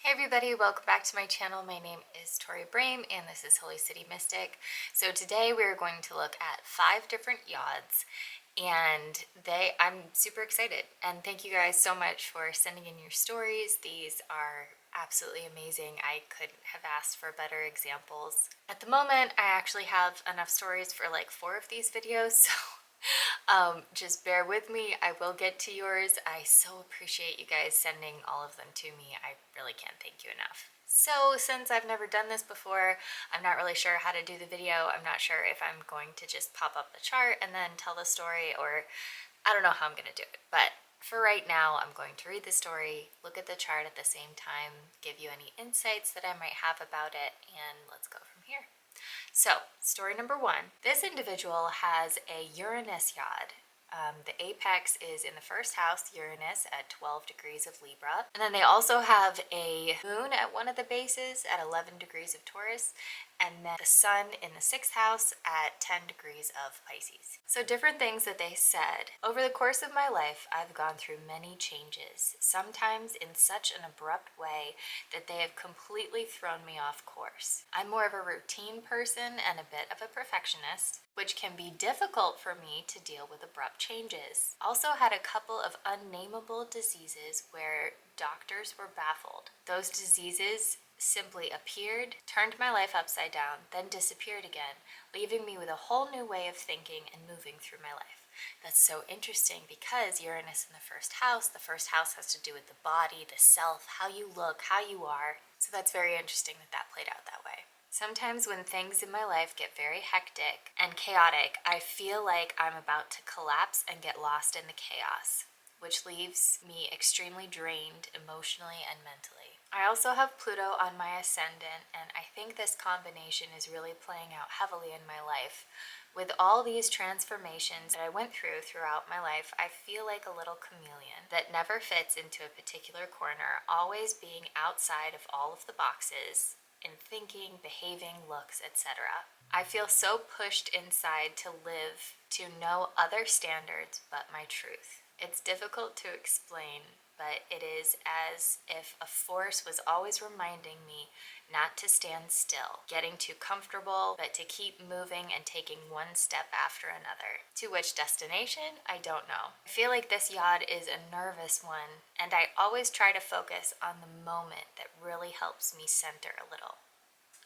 Hey everybody, welcome back to my channel. My name is Torie and this is Holy City Mystic. So today we're going to look at 5 different yods and I'm super excited, and thank you guys so much for sending in your stories. These are absolutely amazing. I couldn't have asked for better examples. At the moment, I actually have enough stories for like 4 of these videos, so just bear with me. I will get to yours. I so appreciate you guys sending all of them to me. I really can't thank you enough. So since I've never done this before, I'm not really sure how to do the video. I'm not sure if I'm going to just pop up the chart and then tell the story, or I don't know how I'm going to do it. But for right now, I'm going to read the story, look at the chart at the same time, give you any insights that I might have about it, and let's go from here. So, story number 1. This individual has a Uranus yod. The apex is in the first house, Uranus, at 12 degrees of Libra. And then they also have a moon at one of the bases at 11 degrees of Taurus, and then the sun in the 6th house at 10 degrees of Pisces. So different things that they said. Over the course of my life, I've gone through many changes, sometimes in such an abrupt way that they have completely thrown me off course. I'm more of a routine person and a bit of a perfectionist, which can be difficult for me to deal with abrupt changes. Also had a couple of unnameable diseases where doctors were baffled. Those diseases simply appeared, turned my life upside down, then disappeared again, leaving me with a whole new way of thinking and moving through my life. That's so interesting because Uranus in the first house has to do with the body, the self, how you look, how you are. So that's very interesting that that played out that way. Sometimes when things in my life get very hectic and chaotic, I feel like I'm about to collapse and get lost in the chaos, which leaves me extremely drained emotionally and mentally. I also have Pluto on my ascendant, and I think this combination is really playing out heavily in my life. With all these transformations that I went throughout my life, I feel like a little chameleon that never fits into a particular corner, always being outside of all of the boxes in thinking, behaving, looks, etc. I feel so pushed inside to live to no other standards but my truth. It's difficult to explain, but it is as if a force was always reminding me not to stand still, getting too comfortable, but to keep moving and taking one step after another. To which destination, I don't know. I feel like this yod is a nervous one, and I always try to focus on the moment that really helps me center a little.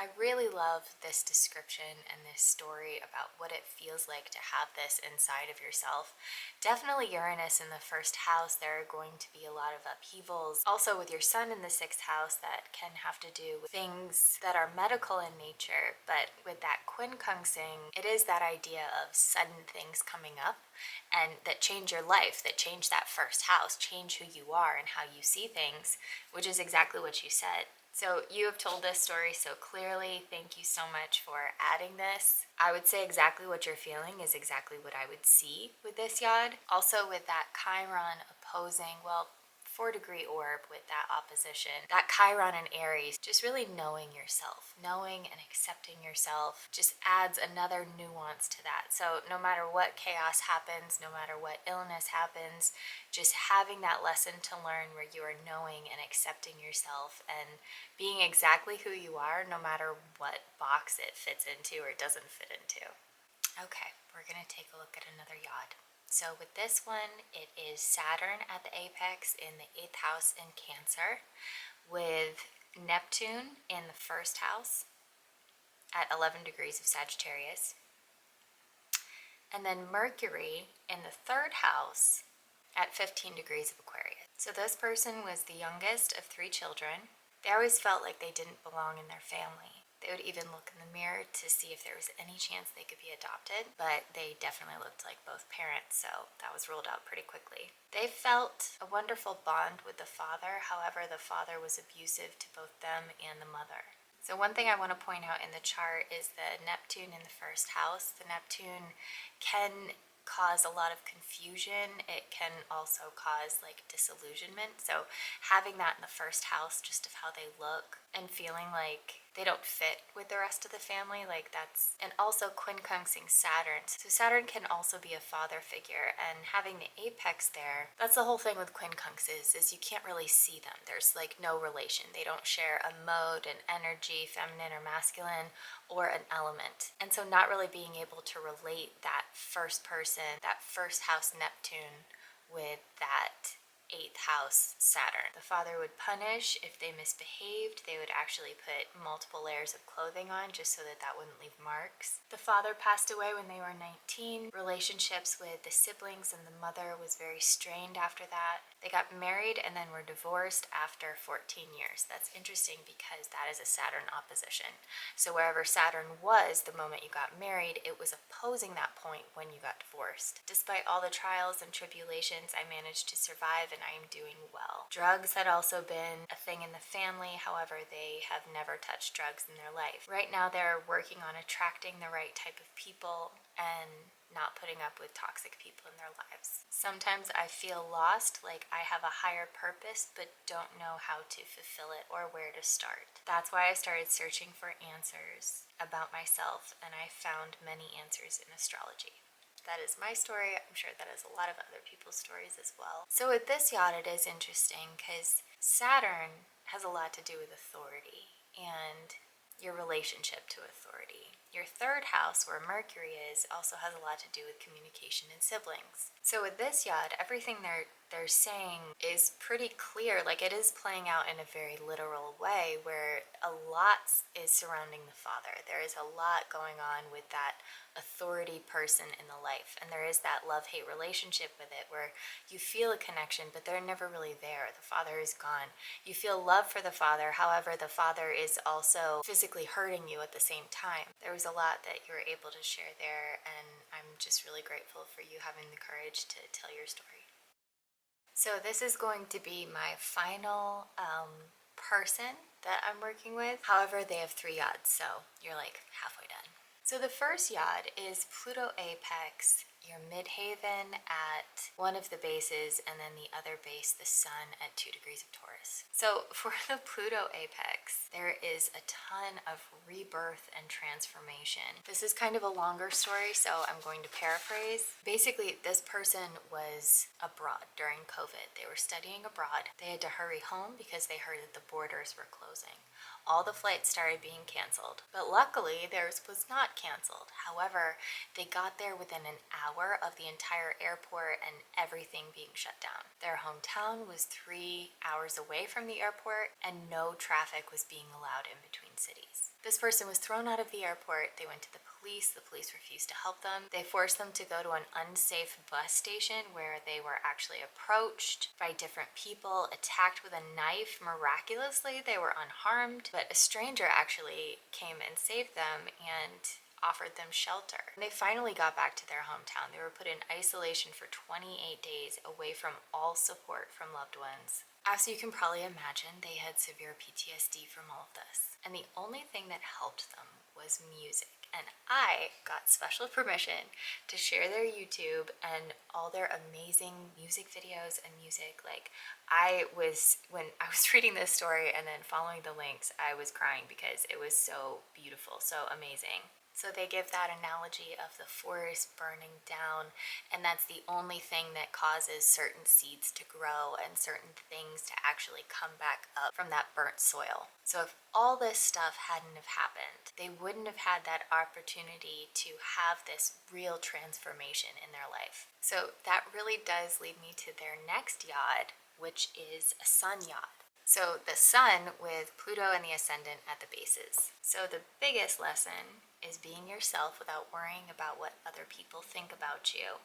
I really love this description and this story about what it feels like to have this inside of yourself. Definitely Uranus in the first house, there are going to be a lot of upheavals. Also with your sun in the 6th house, that can have to do with things that are medical in nature, but with that quincunxing, it is that idea of sudden things coming up and that change your life, that change that first house, change who you are and how you see things, which is exactly what you said. So you have told this story so clearly. Thank you so much for adding this. I would say exactly what you're feeling is exactly what I would see with this yod. Also with that Chiron opposing, well, 4-degree orb with that opposition. That Chiron in Aries, just really knowing yourself, knowing and accepting yourself just adds another nuance to that. So no matter what chaos happens, no matter what illness happens, just having that lesson to learn where you are knowing and accepting yourself and being exactly who you are, no matter what box it fits into or doesn't fit into. Okay, we're gonna take a look at another yod. So with this one, it is Saturn at the apex in the 8th house in Cancer, with Neptune in the 1st house at 11 degrees of Sagittarius, and then Mercury in the 3rd house at 15 degrees of Aquarius. So this person was the youngest of 3 children. They always felt like they didn't belong in their family. They would even look in the mirror to see if there was any chance they could be adopted, but they definitely looked like both parents, so that was ruled out pretty quickly. They felt a wonderful bond with the father, however, the father was abusive to both them and the mother. So one thing I want to point out in the chart is the Neptune in the 1st house. The Neptune can cause a lot of confusion. It can also cause like disillusionment. So having that in the 1st house, just of how they look and feeling like they don't fit with the rest of the family. Like that's, and also quincunxing Saturn. So Saturn can also be a father figure, and having the apex there, that's the whole thing with quincunxes, is you can't really see them. There's like no relation. They don't share a mode, an energy, feminine or masculine, or an element. And so not really being able to relate that first person, that first house Neptune with that eighth house Saturn. The father would punish if they misbehaved. They would actually put multiple layers of clothing on just so that that wouldn't leave marks. The father passed away when they were 19. Relationships with the siblings and the mother was very strained after that. They got married and then were divorced after 14 years. That's interesting because that is a Saturn opposition. So wherever Saturn was the moment you got married, it was opposing that point when you got divorced. Despite all the trials and tribulations, I managed to survive and I am doing well. Drugs had also been a thing in the family, however, they have never touched drugs in their life. Right now, they're working on attracting the right type of people and not putting up with toxic people in their lives. Sometimes I feel lost, like I have a higher purpose, but don't know how to fulfill it or where to start. That's why I started searching for answers about myself, and I found many answers in astrology. That is my story. I'm sure that is a lot of other people's stories as well. So with this Yod, it is interesting because Saturn has a lot to do with authority and your relationship to authority. Your third house, where Mercury is, also has a lot to do with communication and siblings. So with this Yod, everything they're saying is pretty clear. Like, it is playing out in a very literal way where a lot is surrounding the father. There is a lot going on with that authority person in the life, and there is that love-hate relationship with it where you feel a connection, but they're never really there. The father is gone. You feel love for the father, however, the father is also physically hurting you at the same time. There was a lot that you were able to share there, and I'm just really grateful for you having the courage to tell your story. So this is going to be my final person that I'm working with. However, they have 3 Yods, so you're like halfway done. So the first Yod is Pluto Apex, your midhaven at one of the bases, and then the other base, the Sun, at 2 degrees of Taurus. So for the Pluto Apex, there is a ton of rebirth and transformation. This is kind of a longer story, so I'm going to paraphrase. Basically, this person was abroad during COVID. They were studying abroad. They had to hurry home because they heard that the borders were closing. All the flights started being canceled, but luckily theirs was not canceled. However, they got there within an hour of the entire airport and everything being shut down. Their hometown was 3 hours away from the airport, and no traffic was being allowed in between cities. This person was thrown out of the airport. They went to the police. The police refused to help them. They forced them to go to an unsafe bus station where they were actually approached by different people, attacked with a knife. Miraculously, they were unharmed, but a stranger actually came and saved them and offered them shelter. When they finally got back to their hometown, they were put in isolation for 28 days away from all support from loved ones. As you can probably imagine, they had severe PTSD from all of this. And the only thing that helped them was music. And I got special permission to share their YouTube and all their amazing music videos and music. Like, when I was reading this story and then following the links, I was crying because it was so beautiful, so amazing. So they give that analogy of the forest burning down, and that's the only thing that causes certain seeds to grow and certain things to actually come back up from that burnt soil. So if all this stuff hadn't have happened, they wouldn't have had that opportunity to have this real transformation in their life. So that really does lead me to their next Yod, which is a Sun Yod. So the Sun with Pluto and the Ascendant at the bases. So the biggest lesson is being yourself without worrying about what other people think about you.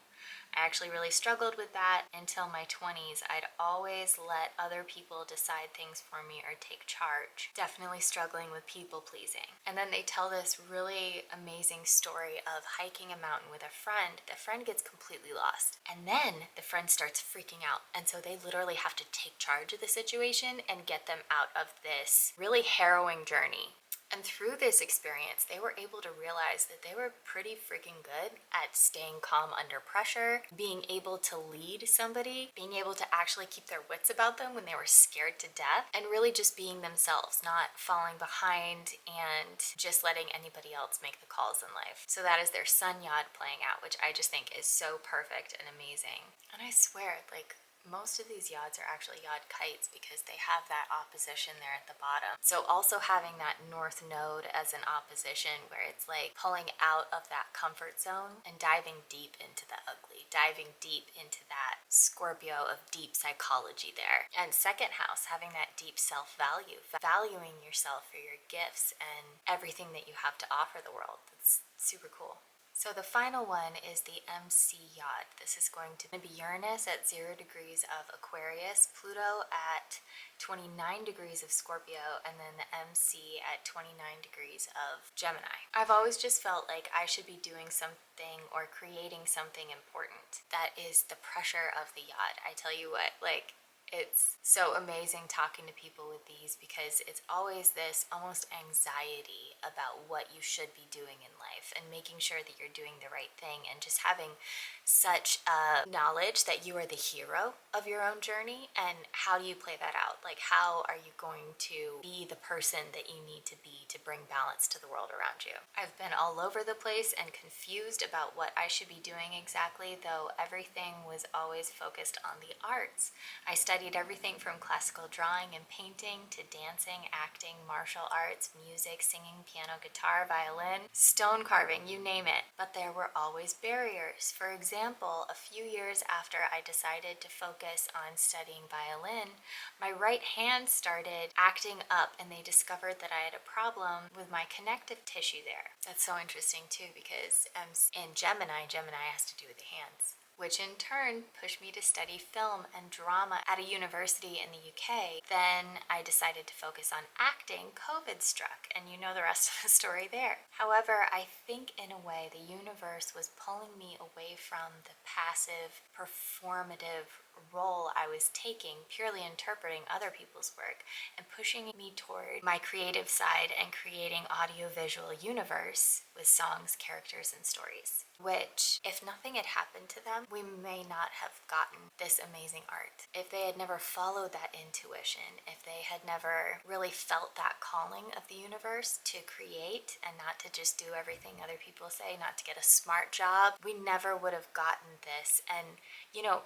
I actually really struggled with that until my 20s. I'd always let other people decide things for me or take charge. Definitely struggling with people pleasing. And then they tell this really amazing story of hiking a mountain with a friend. The friend gets completely lost. And then the friend starts freaking out. And so they literally have to take charge of the situation and get them out of this really harrowing journey. And through this experience, they were able to realize that they were pretty freaking good at staying calm under pressure, being able to lead somebody, being able to actually keep their wits about them when they were scared to death, and really just being themselves, not falling behind and just letting anybody else make the calls in life. So that is their sun Yod playing out, which I just think is so perfect and amazing. And I swear, like, most of these Yods are actually Yod kites because they have that opposition there at the bottom. So also having that north node as an opposition where it's like pulling out of that comfort zone and diving deep into the ugly, diving deep into that Scorpio of deep psychology there. And second house, having that deep self-value, valuing yourself for your gifts and everything that you have to offer the world. That's super cool. So the final one is the MC Yod. This is going to be Uranus at 0 degrees of Aquarius, Pluto at 29 degrees of Scorpio, and then the MC at 29 degrees of Gemini. I've always just felt like I should be doing something or creating something important. That is the pressure of the Yod. I tell you what, like, it's so amazing talking to people with these because it's always this almost anxiety about what you should be doing in life and making sure that you're doing the right thing and just having such a knowledge that you are the hero of your own journey. And how do you play that out? Like, how are you going to be the person that you need to be to bring balance to the world around you? I've been all over the place and confused about what I should be doing exactly, though everything was always focused on the arts. I studied everything from classical drawing and painting to dancing, acting, martial arts, music, singing, piano, guitar, violin, stone carving, you name it. But there were always barriers. For example, a few years after I decided to focus on studying violin, my right hand started acting up and they discovered that I had a problem with my connective tissue there. That's so interesting too because in Gemini has to do with the hands, which in turn pushed me to study film and drama at a university in the UK. Then I decided to focus on acting. COVID struck, and you know the rest of the story there. However, I think in a way the universe was pulling me away from the passive, performative role I was taking, purely interpreting other people's work, and pushing me toward my creative side and creating audiovisual universe with songs, characters, and stories. Which, if nothing had happened to them, we may not have gotten this amazing art. If they had never followed that intuition, if they had never really felt that calling of the universe to create and not to just do everything other people say, not to get a smart job, we never would have gotten this. And, you know,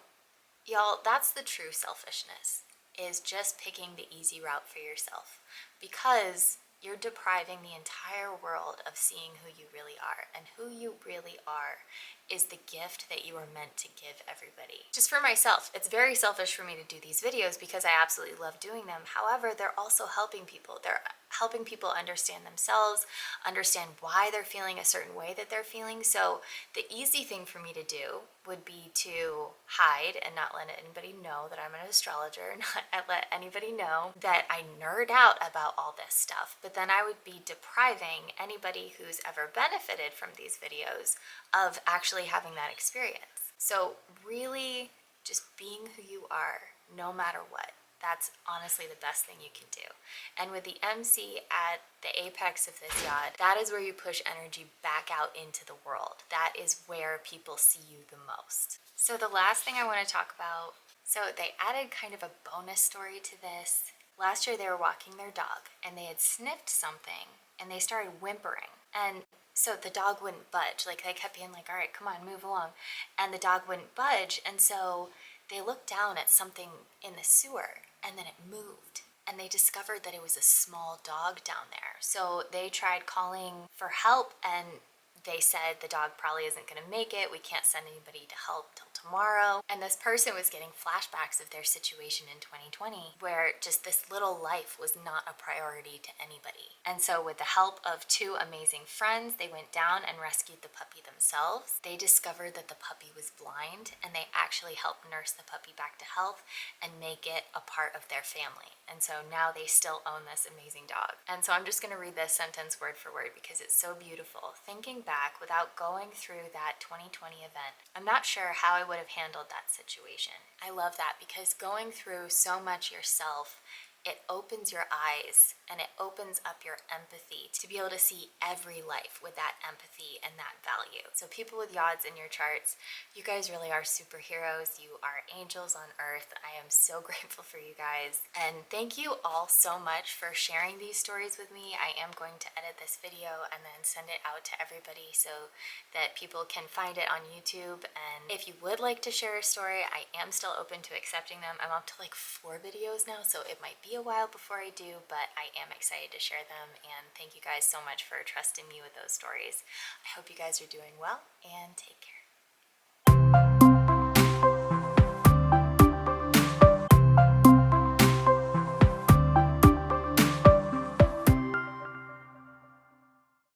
y'all, that's the true selfishness, is just picking the easy route for yourself. Because you're depriving the entire world of seeing who you really are. And who you really are is the gift that you are meant to give everybody. Just for myself, it's very selfish for me to do these videos because I absolutely love doing them. However, they're also helping people. They're helping people understand themselves, understand why they're feeling a certain way that they're feeling. So the easy thing for me to do would be to hide and not let anybody know that I'm an astrologer, not let anybody know that I nerd out about all this stuff. But then I would be depriving anybody who's ever benefited from these videos of actually having that experience. So really just being who you are, no matter what. That's honestly the best thing you can do. And with the MC at the apex of this Yod, that is where you push energy back out into the world. That is where people see you the most. So the last thing I want to talk about, so they added kind of a bonus story to this. Last year they were walking their dog and they had sniffed something and they started whimpering. And so the dog wouldn't budge. Like they kept being like, all right, come on, move along. And the dog wouldn't budge. And so they looked down at something in the sewer and then it moved. And they discovered that it was a small dog down there. So they tried calling for help and they said the dog probably isn't going to make it. We can't send anybody to help till tomorrow. And this person was getting flashbacks of their situation in 2020 where just this little life was not a priority to anybody. And so with the help of two amazing friends, they went down and rescued the puppy themselves. They discovered that the puppy was blind and they actually helped nurse the puppy back to health and make it a part of their family. And so now they still own this amazing dog. And so I'm just going to read this sentence word for word because it's so beautiful. Thinking back without going through that 2020 event, I'm not sure how I would have handled that situation. I love that because going through so much yourself it opens your eyes and it opens up your empathy to be able to see every life with that empathy and that value. So people with Yods in your charts, you guys really are superheroes. You are angels on earth. I am so grateful for you guys. And thank you all so much for sharing these stories with me. I am going to edit this video and then send it out to everybody so that people can find it on YouTube. And if you would like to share a story, I am still open to accepting them. I'm up to like 4 videos now, so it might be a while before I do, but I am excited to share them. And thank you guys so much for trusting me with those stories. I hope you guys are doing well, and take care.